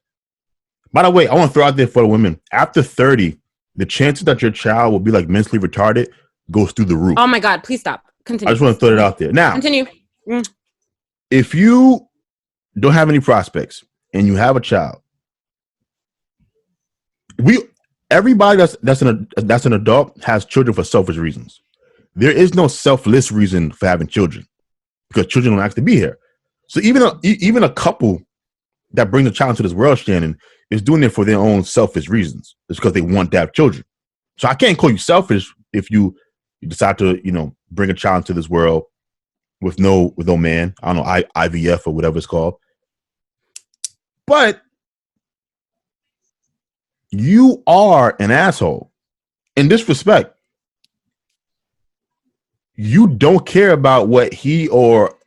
By the way, I want to throw out there for the women. After 30, the chances that your child will be like mentally retarded goes through the roof. Oh my God, please stop. Continue. I just want to throw it out there. Now, continue. If you don't have any prospects and you have a child, everybody that's an adult has children for selfish reasons. There is no selfless reason for having children because children don't actually be here. So even a couple that brings a child into this world, Shannon, is doing it for their own selfish reasons. It's because they want to have children. So I can't call you selfish if you decide to, bring a child into this world with no man. I don't know, IVF or whatever it's called. But you are an asshole. In this respect, you don't care about what he or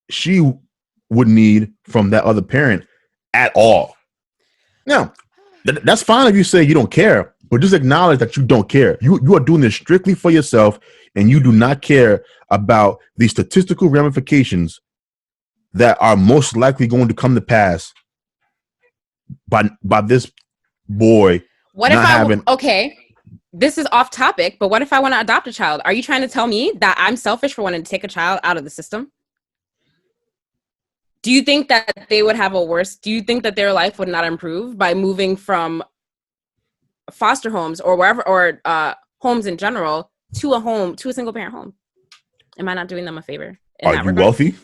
she would need from that other parent at all. Now, that's fine if you say you don't care, but just acknowledge that you don't care. You are doing this strictly for yourself, and you do not care about the statistical ramifications that are most likely going to come to pass by this boy What if not having. okay, this is off topic, but what if I want to adopt a child? Are you trying to tell me that I'm selfish for wanting to take a child out of the system? Do you think that they would have a worse? Do you think that their life would not improve by moving from foster homes or wherever, or homes in general, to a single parent home? Am I not doing them a favor? Are you wealthy?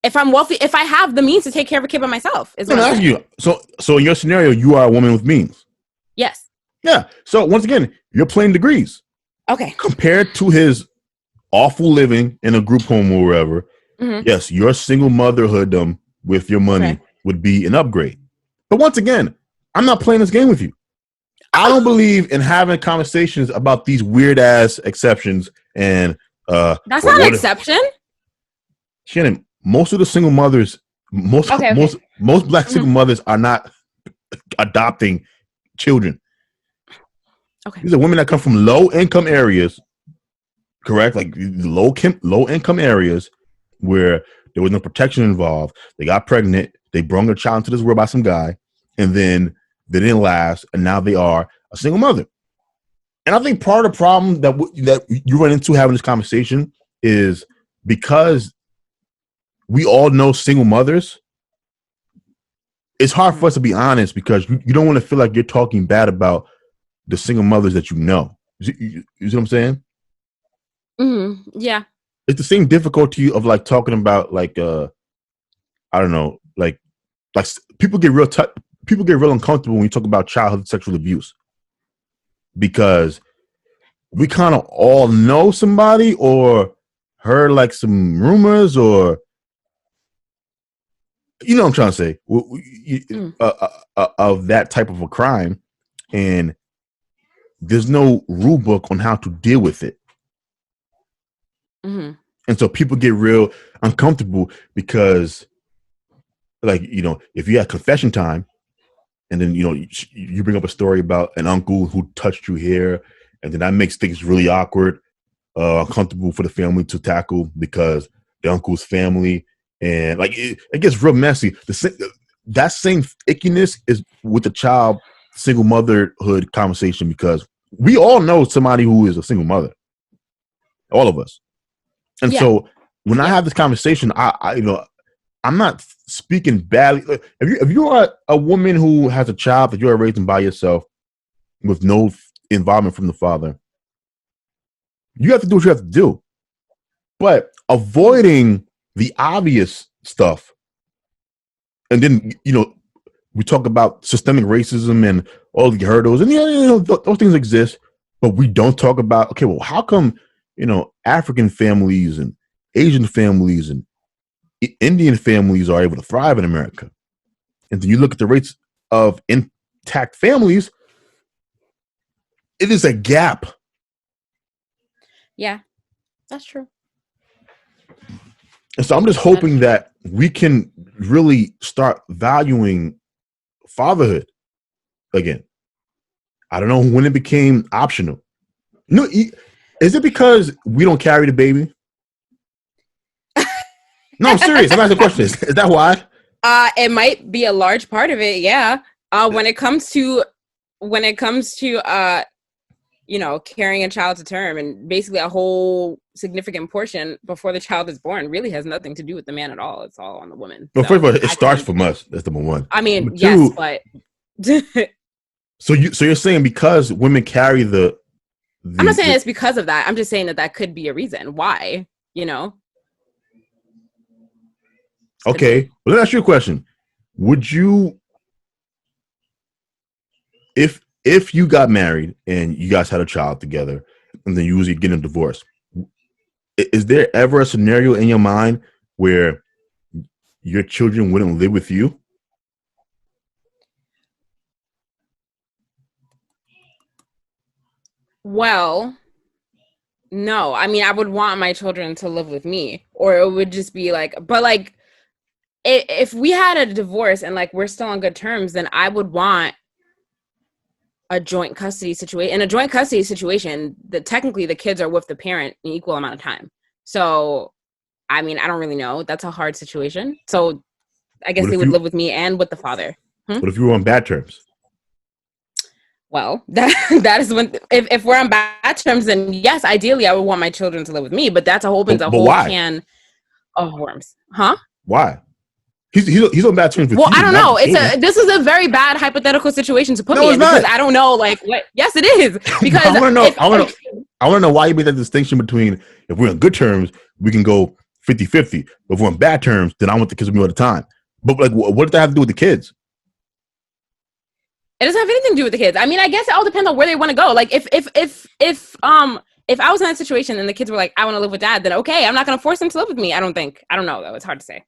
If I'm wealthy, if I have the means to take care of a kid by myself, is what I'm saying. So in your scenario, you are a woman with means. Yes. Yeah. So once again, you're playing degrees. Okay. Compared to his awful living in a group home or wherever, yes, your single motherhood with your money would be an upgrade. But once again, I'm not playing this game with you. I don't believe in having conversations about these weird ass exceptions and that's not an exception. Shannon, most of the single mothers, most black single mothers are not adopting children. Okay. These are women that come from low income areas, correct? Like low income areas where there was no protection involved. They got pregnant, they brought their child into this world by some guy, and then they didn't last, and now they are a single mother. And I think part of the problem that you run into having this conversation is because we all know single mothers. It's hard for us to be honest because you don't want to feel like you're talking bad about the single mothers that you know. You see what I'm saying? Yeah. It's the same difficulty of like talking about like I don't know, like people get real uncomfortable when you talk about childhood sexual abuse because we kind of all know somebody or heard like some rumors or you know what I'm trying to say of that type of a crime, and there's no rule book on how to deal with it. And so people get real uncomfortable because like, you know, if you had confession time and then, you know, you bring up a story about an uncle who touched you here, and then that makes things really awkward, uncomfortable for the family to tackle because the uncle's family, and like it gets real messy. That same ickiness is with the child single motherhood conversation because we all know somebody who is a single mother, all of us. And so when I have this conversation, I you know, I'm not speaking badly. If you are a woman who has a child that you are raising by yourself with no involvement from the father, you have to do what you have to do. But avoiding the obvious stuff, and then, you know, we talk about systemic racism and all the hurdles, and yeah, you know, those things exist, but we don't talk about, okay, well, how come, you know, African families and Asian families and Indian families are able to thrive in America? And then you look at the rates of intact families, it is a gap. Yeah, that's true. And so I'm just hoping that we can really start valuing fatherhood again. I don't know when it became optional. No, is it because we don't carry the baby? No, I'm serious. I'm asking questions. Is that why? It might be a large part of it. Yeah. When it comes to you know, carrying a child to term, and basically a whole significant portion before the child is born really has nothing to do with the man at all. It's all on the woman. Well, first of all, it starts from us. That's number one. I mean, number yes, two, but so you're saying because women carry the I'm not saying it's because of that. I'm just saying that could be a reason why, you know. Okay, well, let me ask you a question. Would you, if you got married and you guys had a child together and then you usually get a divorce, is there ever a scenario in your mind where your children wouldn't live with you? Well, no. I mean, I would want my children to live with me, or it would just be like, but like, if we had a divorce and like we're still on good terms, then I would want a joint custody situation. In a joint custody situation, technically the kids are with the parent an equal amount of time. So, I mean, I don't really know. That's a hard situation. So, I guess they would live with me and with the father. What if you were on bad terms? Well, that is when if we're on bad terms, then yes, ideally I would want my children to live with me. But that's a whole can of worms, huh? Why? He's on bad terms with you. I don't know. This is a very bad hypothetical situation to put me in because I don't know like what. Yes, it is because I want to know why you made that distinction between if we're on good terms, we can go 50-50. If we're on bad terms, then I want the kids with me all the time. But like, what does that have to do with the kids? It doesn't have anything to do with the kids. I mean, I guess it all depends on where they want to go. Like if I was in that situation and the kids were like, I want to live with dad, then okay, I'm not going to force them to live with me. I don't know though. It's hard to say.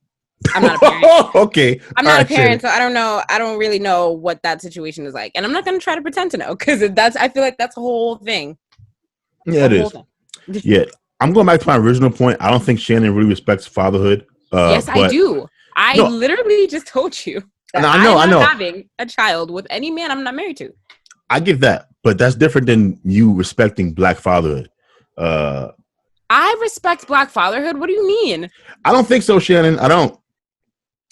I'm not a parent. Okay. I'm not a parent, so I don't know. I don't really know what that situation is like. And I'm not going to try to pretend to know because I feel like that's a whole thing. Yeah, it is. Yeah. I'm going back to my original point. I don't think Shannon really respects fatherhood. Yes, I do. I literally just told you that I'm not having a child with any man I'm not married to. I get that, but that's different than you respecting Black fatherhood. I respect Black fatherhood. What do you mean? I don't think so, Shannon. I don't.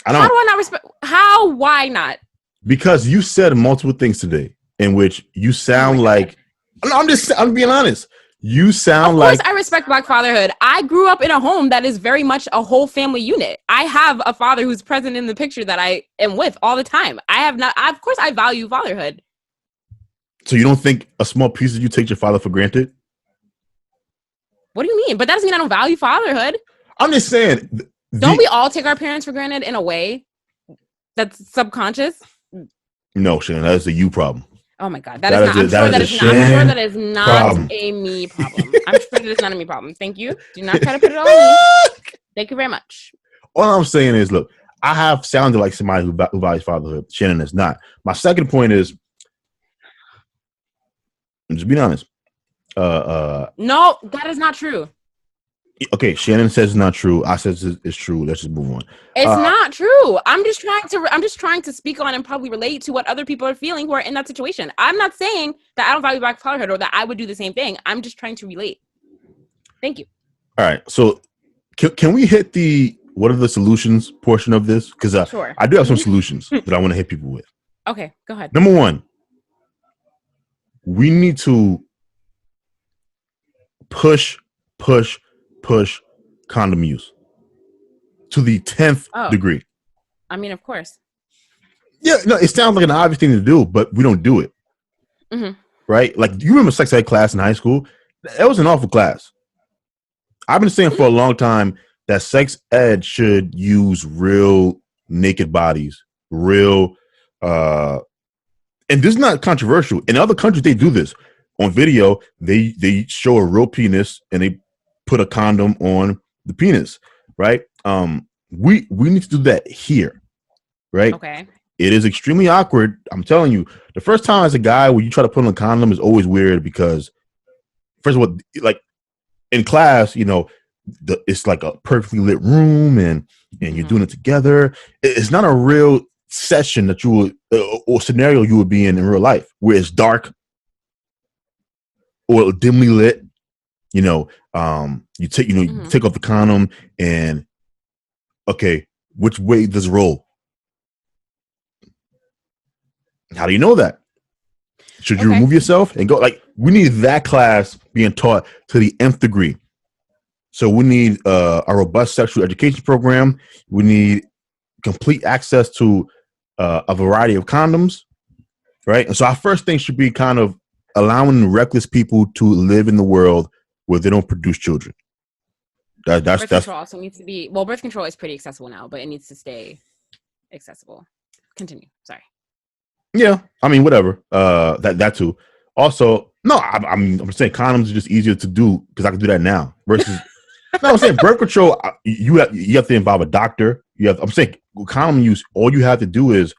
How do I not respect? How? Why not? Because you said multiple things today in which you sound like. I'm being honest. You sound like. Of course, I respect Black fatherhood. I grew up in a home that is very much a whole family unit. I have a father who's present in the picture that I am with all the time. Of course, I value fatherhood. So you don't think a small piece of you takes your father for granted? What do you mean? But that doesn't mean I don't value fatherhood. I'm just saying. Don't we all take our parents for granted in a way that's subconscious? No, Shannon, that is a you problem. Oh my God, I'm sure that is not a me problem. I'm sure that it's not a me problem. Thank you. Do not try to put it on me. Thank you very much. All I'm saying is, look, I have sounded like somebody who values fatherhood. Shannon is not. My second point is, I'm just being honest. No, that is not true. Okay, Shannon says it's not true. I says it's true. Let's just move on. It's not true. I'm just trying to speak on and probably relate to what other people are feeling who are in that situation. I'm not saying that I don't value Black fatherhood or that I would do the same thing. I'm just trying to relate. Thank you. All right. So can we hit the what are the solutions portion of this? Because sure. I do have some solutions that I want to hit people with. Okay, go ahead. Number one, we need to push condom use to the 10th degree. I mean, of course. Yeah, no, it sounds like an obvious thing to do, but we don't do it. Mm-hmm. Right? Like, you remember sex ed class in high school? That was an awful class. I've been saying for a long time that sex ed should use real naked bodies, and this is not controversial. In other countries, they do this. On video, they show a real penis and they put a condom on the penis, right? We need to do that here, right? Okay. It is extremely awkward. I'm telling you, the first time as a guy when you try to put on a condom is always weird because, first of all, like in class, it's like a perfectly lit room and you're doing it together. It's not a real session that you would or scenario you would be in real life where it's dark or dimly lit. You take take off the condom and okay, which way does it roll? How do you know that? Should you remove yourself and go? Like, we need that class being taught to the nth degree. So we need a robust sexual education program. We need complete access to a variety of condoms, right? And so our first thing should be kind of allowing reckless people to live in the world where they don't produce children. Birth control also needs to be birth control is pretty accessible now, but it needs to stay accessible. Continue. Sorry. Yeah, I mean, whatever. That too. Also, no, I'm saying condoms are just easier to do because I can do that now. Versus, no, I'm saying birth control. You have to involve a doctor. I'm saying condom use. All you have to do is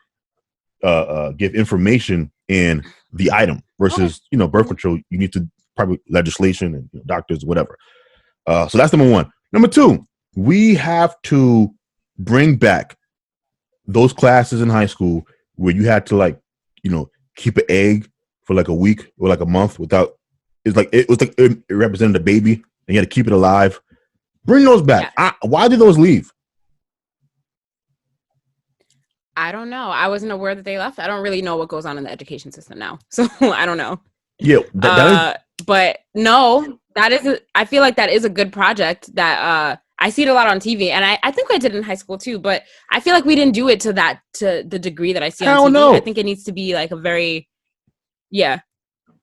give information in the item. Versus, birth control. You need to probably legislation and doctors, whatever. So that's number one. Number two, we have to bring back those classes in high school where you had to like, keep an egg for like a week or like a month without. It represented a baby and you had to keep it alive. Bring those back. Yeah. Why did those leave? I don't know. I wasn't aware that they left. I don't really know what goes on in the education system now, so I don't know. Yeah, but no, I feel like that is a good project that I see it a lot on TV, and I think I did it in high school too, but I feel like we didn't do it to the degree that I see on TV. No. I think it needs to be like a very, yeah.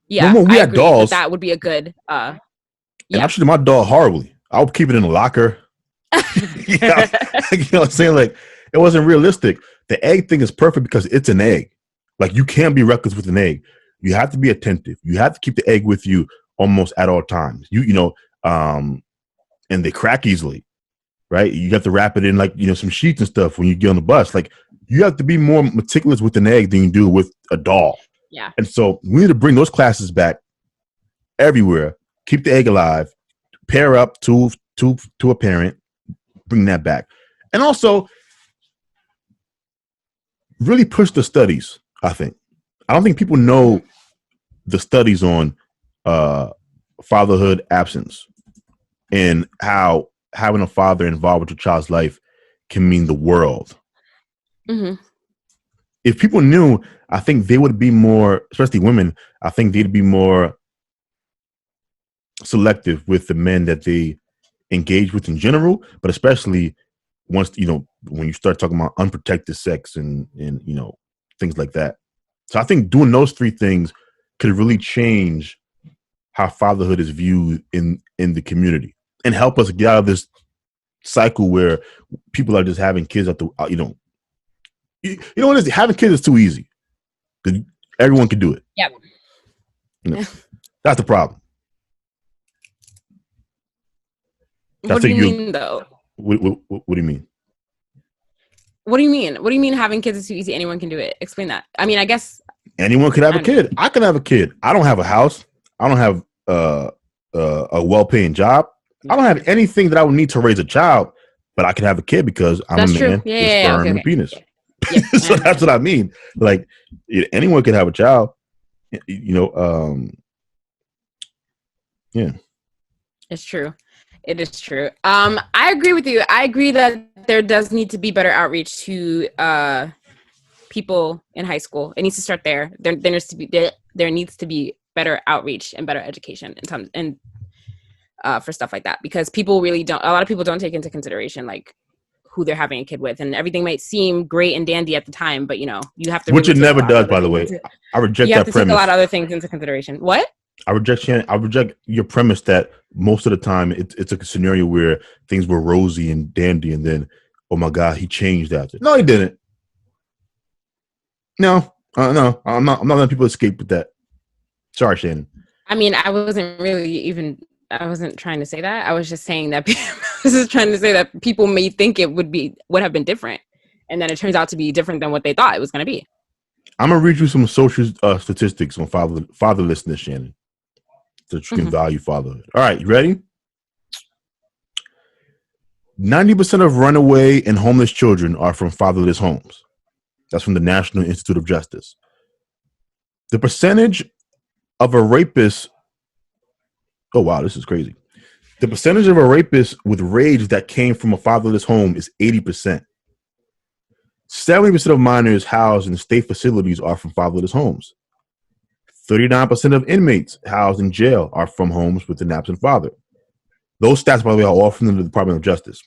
No, we had dolls. That would be a good, And I treated my doll horribly. I would keep it in a locker. You know what I'm saying? Like, it wasn't realistic. The egg thing is perfect because it's an egg. Like, you can't be reckless with an egg. You have to be attentive. You have to keep the egg with you almost at all times. And they crack easily, right? You have to wrap it in like, some sheets and stuff when you get on the bus. Like, you have to be more meticulous with an egg than you do with a doll. Yeah. And so we need to bring those classes back everywhere. Keep the egg alive. Pair up to a parent. Bring that back. And also really push the studies, I think. I don't think people know the studies on fatherhood absence and how having a father involved with your child's life can mean the world. Mm-hmm. If people knew, I think they would be more, especially women, I think they'd be more selective with the men that they engage with in general, but especially once, when you start talking about unprotected sex and things like that. So I think doing those three things could really change how fatherhood is viewed in the community and help us get out of this cycle where people are just having kids at the, you know what it is? Having kids is too easy. Everyone can do it. Yep. That's the problem. What do you mean, though? What do you mean? What do you mean? What do you mean having kids is too easy? Anyone can do it. Explain that. I mean, I guess anyone could have a kid. I can have a kid. I don't have a house. I don't have a well-paying job. I don't have anything that I would need to raise a child, but I can have a kid because I'm a man with sperm and a penis. Yeah. So that's what I mean. Like, anyone could have a child. Yeah. It's true. It is true. I agree with you. I agree that there does need to be better outreach to people in high school. It needs to start there. There needs to be better outreach and better education for stuff like that, because a lot of people don't take into consideration like who they're having a kid with, and everything might seem great and dandy at the time, but you have to. Which it never does, by the way. I reject that premise. You have to take a lot of other things into consideration. What? I reject your premise that most of the time it's a scenario where things were rosy and dandy, and then, oh my God, he changed after. No, he didn't. No, I'm not letting people escape with that. Sorry, Shannon. I mean, I wasn't trying to say that. I was just saying that people may think it would have been different, and then it turns out to be different than what they thought it was going to be. I'm gonna read you some social statistics on fatherlessness, Shannon, so that you can value fatherhood. All right, you ready? 90% of runaway and homeless children are from fatherless homes. That's from the National Institute of Justice. The percentage of a rapist. Oh, wow, this is crazy. The percentage of a rapist with rage that came from a fatherless home is 80%. 70% of minors housed in state facilities are from fatherless homes. 39% of inmates housed in jail are from homes with an absent father. Those stats, by the way, are all from the Department of Justice.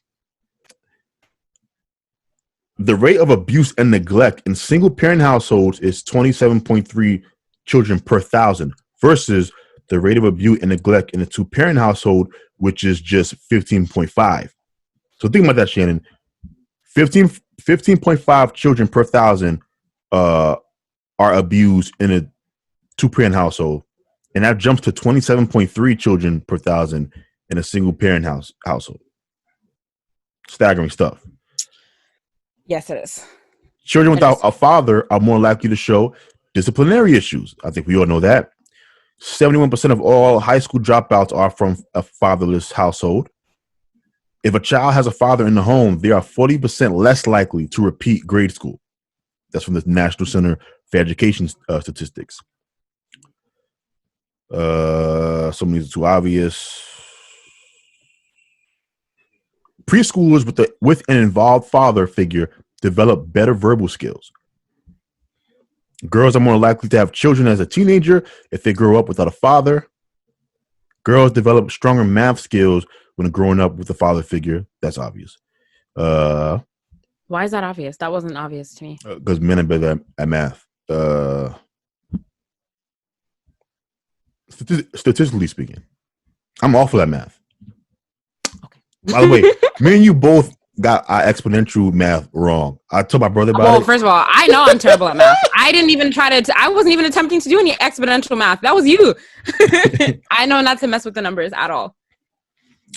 The rate of abuse and neglect in single-parent households is 27.3 children per thousand versus the rate of abuse and neglect in a two-parent household, which is just 15.5. So think about that, Shannon. 15.5 children per thousand are abused in a two-parent household, and that jumps to 27.3 children per thousand in a single-parent household. Staggering stuff. Yes, it is. Children without a father are more likely to show disciplinary issues. I think we all know that. 71% of all high school dropouts are from a fatherless household. if a child has a father in the home, they are 40% less likely to repeat grade school. That's from the National Center for Education statistics. Some of these are too obvious. Preschoolers with an involved father figure develop better verbal skills. Girls are more likely to have children as a teenager if they grow up without a father. Girls develop stronger math skills when growing up with a father figure. That's obvious. Why is that obvious? That wasn't obvious to me. Because men are better at math. Statistically speaking, I'm awful at math. Okay. By the way, me and you both got our exponential math wrong. I told my brother about it. Well, first of all, I know I'm terrible at math. I didn't even I wasn't even attempting to do any exponential math. That was you. I know not to mess with the numbers at all.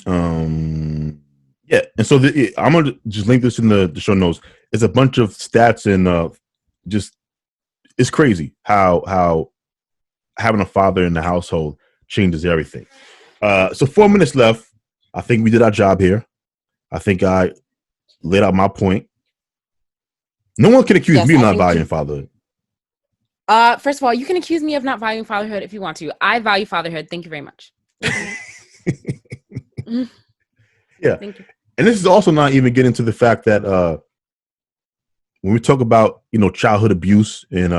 Yeah, and so I'm gonna just link this in the show notes. It's a bunch of stats and just it's crazy how having a father in the household changes everything. So 4 minutes left. I think we did our job here. I think I laid out my point. No one can accuse me of not valuing fatherhood. First of all, you can accuse me of not valuing fatherhood if you want to. I value fatherhood. Thank you very much. Yeah. Thank you. And this is also not even getting to the fact that when we talk about, childhood abuse and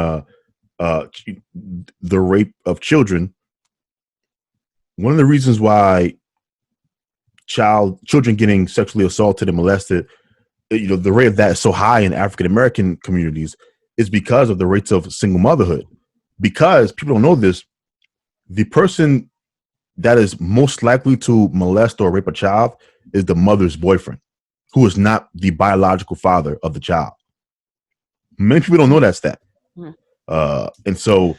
the rape of children, one of the reasons why children getting sexually assaulted and molested, the rate of that is so high in African American communities is because of the rates of single motherhood. Because people don't know this, the person that is most likely to molest or rape a child is the mother's boyfriend, who is not the biological father of the child. Many people don't know that stat. And so,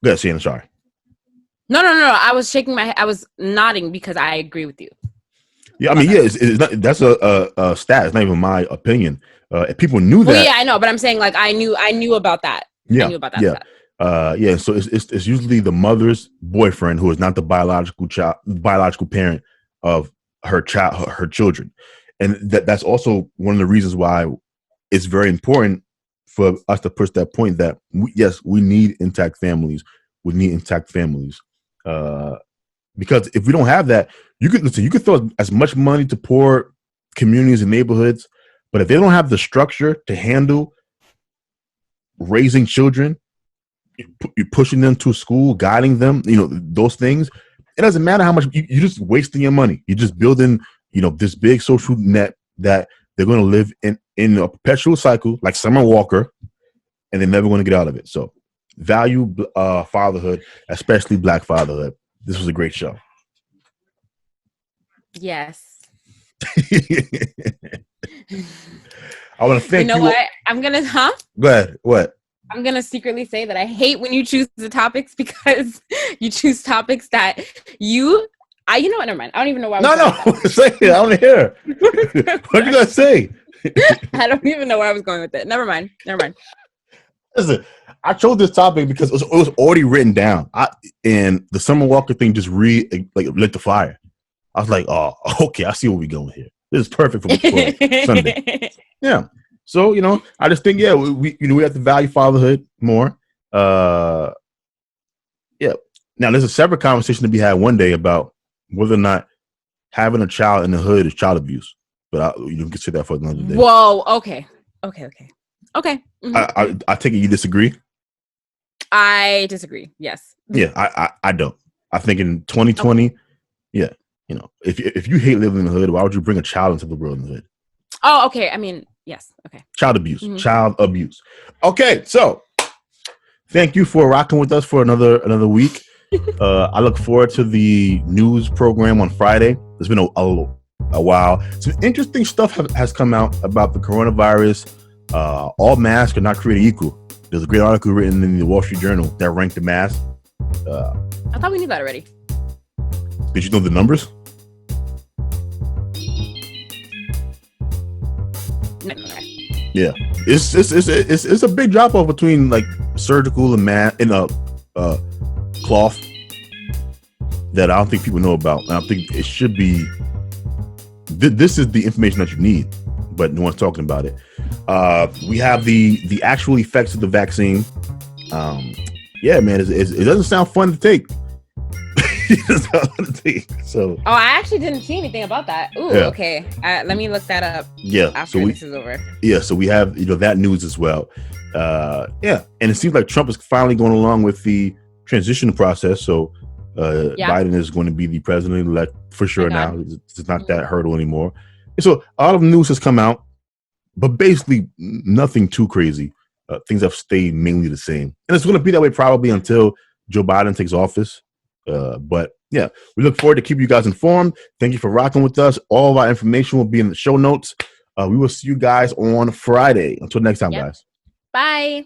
go ahead, Shannon, sorry. No. I was shaking my head. I was nodding because I agree with you. Yeah, I mean, yeah, it's not, that's a stat. It's not even my opinion. If people knew that. Well, yeah, I know, but I'm saying like I knew about that. Yeah, I knew about that yeah. stat. Yeah, so it's usually the mother's boyfriend who is not the biological parent of her children, and that's also one of the reasons why it's very important for us to push that point that we need intact families. We need intact families, because if we don't have that, you could throw as much money to poor communities and neighborhoods, but if they don't have the structure to handle raising children, you're pushing them to school, guiding them, those things. It doesn't matter how much you're just wasting your money. You're just building, this big social net that they're going to live in a perpetual cycle, like Summer Walker, and they're never going to get out of it. So value fatherhood, especially Black fatherhood. This was a great show. Yes. I want to thank you. You know what? I'm going to, Go ahead. What? I'm going to secretly say that I hate when you choose the topics because you choose topics that you know what? Never mind. I don't even know why. No. Say it. I want to hear. What you got to say? I don't even know where I was going with it. Never mind. Listen, I chose this topic because it was already written down. And the Summer Walker thing just lit the fire. I was like, oh, okay, I see where we're going here. This is perfect for Sunday. Yeah. So, I just think, we have to value fatherhood more. Yeah. Now, there's a separate conversation to be had one day about whether or not having a child in the hood is child abuse. But you can say that for another day. Whoa. Okay. Mm-hmm. I take it you disagree? I disagree. Yes. Yeah, I don't. I think in 2020, okay. Yeah, if you hate living in the hood, why would you bring a child into the world in the hood? Oh, okay. I mean, yes. Okay. Child abuse. Mm-hmm. Child abuse. Okay, so thank you for rocking with us for another week. I look forward to the news program on Friday. It's been a while. Some interesting stuff has come out about the coronavirus. All masks are not created equal. There's a great article written in the Wall Street Journal that ranked the masks. I thought we knew that already. Did you know the numbers? Yeah, it's a big drop off between like surgical and cloth that I don't think people know about. And I think it should be this is the information that you need, but no one's talking about it. We have the actual effects of the vaccine. Yeah, man, it doesn't sound fun to take. So, I actually didn't see anything about that. Ooh, yeah. Okay. Let me look that up. Yeah, after this is over. Yeah, so we have that news as well. Yeah, and it seems like Trump is finally going along with the transition process. So Biden is going to be the president-elect for sure now. It's not that hurdle anymore. And so all of the news has come out, but basically nothing too crazy. Things have stayed mainly the same, and it's going to be that way probably until Joe Biden takes office. But yeah, we look forward to keep you guys informed. Thank you for rocking with us. All of our information will be in the show notes. We will see you guys on Friday. Until next time, guys. Bye.